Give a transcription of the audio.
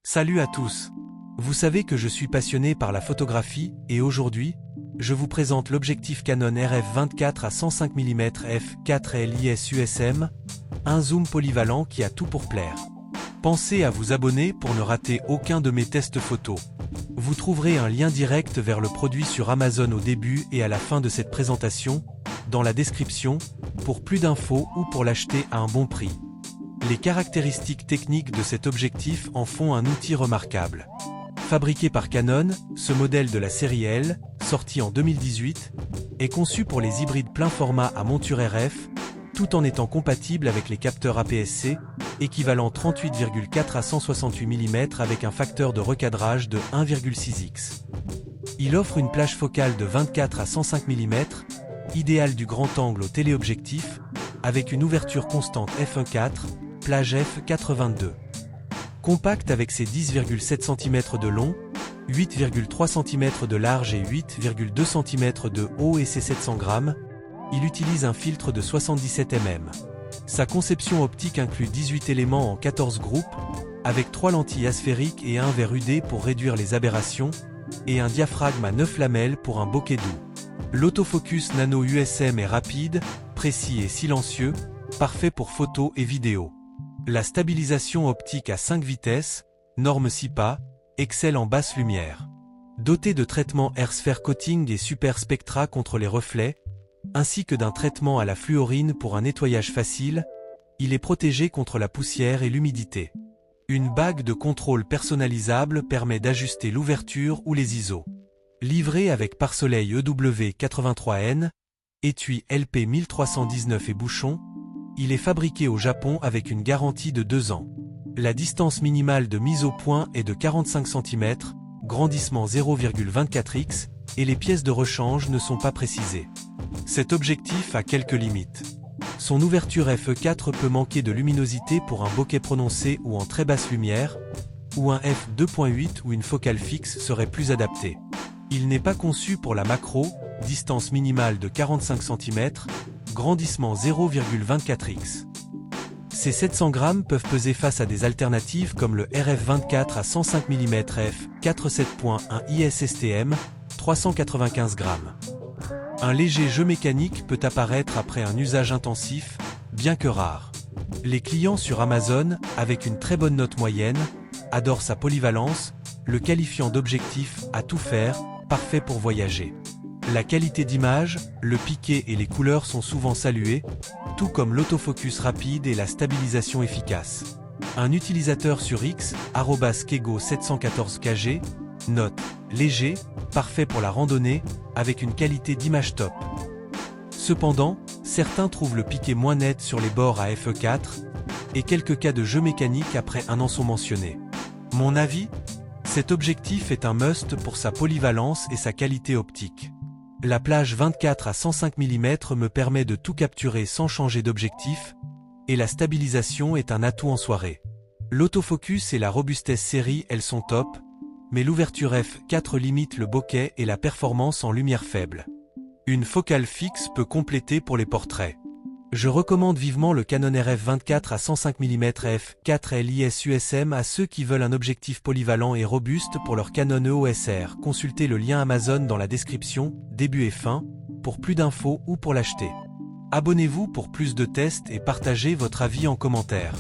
Salut à tous. Vous savez que je suis passionné par la photographie et aujourd'hui, je vous présente l'objectif Canon RF24 à 105 mm f4.LIS USM, un zoom polyvalent qui a tout pour plaire. Pensez à vous abonner pour ne rater aucun de mes tests photos. Vous trouverez un lien direct vers le produit sur Amazon au début et à la fin de cette présentation, dans la description, pour plus d'infos ou pour l'acheter à un bon prix. Les caractéristiques techniques de cet objectif en font un outil remarquable. Fabriqué par Canon, ce modèle de la série L, sorti en 2018, est conçu pour les hybrides plein format à monture RF, tout en étant compatible avec les capteurs APS-C, équivalent 38,4 à 168 mm avec un facteur de recadrage de 1,6x. Il offre une plage focale de 24 à 105 mm, idéale du grand angle au téléobjectif, avec une ouverture constante f1.4, plage f4.22. Compact avec ses 10,7 cm de long, 8,3 cm de large et 8,2 cm de haut et ses 700 grammes, il utilise un filtre de 77 mm. Sa conception optique inclut 18 éléments en 14 groupes, avec 3 lentilles asphériques et un verre UD pour réduire les aberrations, et un diaphragme à 9 lamelles pour un bokeh doux. L'autofocus nano USM est rapide, précis et silencieux, parfait pour photos et vidéos. La stabilisation optique à 5 vitesses, norme SIPA, excelle en basse lumière. Doté de traitements Air Sphere Coating et Super Spectra contre les reflets, ainsi que d'un traitement à la fluorine pour un nettoyage facile, il est protégé contre la poussière et l'humidité. Une bague de contrôle personnalisable permet d'ajuster l'ouverture ou les ISO. Livré avec pare-soleil EW83N, étui LP 1319 et bouchon, il est fabriqué au Japon avec une garantie de 2 ans. La distance minimale de mise au point est de 45 cm, grandissement 0,24x, et les pièces de rechange ne sont pas précisées. Cet objectif a quelques limites. Son ouverture f4 peut manquer de luminosité pour un bokeh prononcé ou en très basse lumière, ou un f2.8 ou une focale fixe serait plus adapté. Il n'est pas conçu pour la macro, distance minimale de 45 cm, grandissement 0,24x. Ces 700 grammes peuvent peser face à des alternatives comme le RF24 à 105 mm f4.7.1 ISSTM, 395 grammes. Un léger jeu mécanique peut apparaître après un usage intensif, bien que rare. Les clients sur Amazon, avec une très bonne note moyenne, adorent sa polyvalence, le qualifiant d'objectif à tout faire, parfait pour voyager. La qualité d'image, le piqué et les couleurs sont souvent salués, tout comme l'autofocus rapide et la stabilisation efficace. Un utilisateur sur X, @kego714kg, note léger, parfait pour la randonnée, avec une qualité d'image top. Cependant, certains trouvent le piqué moins net sur les bords à f4, et quelques cas de jeu mécanique après un an sont mentionnés. Mon avis ? Cet objectif est un must pour sa polyvalence et sa qualité optique. La plage 24 à 105 mm me permet de tout capturer sans changer d'objectif, et la stabilisation est un atout en soirée. L'autofocus et la robustesse série, elles sont top, mais l'ouverture f4 limite le bokeh et la performance en lumière faible. Une focale fixe peut compléter pour les portraits. Je recommande vivement le Canon RF24 à 105 mm f4.LIS USM à ceux qui veulent un objectif polyvalent et robuste pour leur Canon EOS R. Consultez le lien Amazon dans la description, début et fin, pour plus d'infos ou pour l'acheter. Abonnez-vous pour plus de tests et partagez votre avis en commentaire.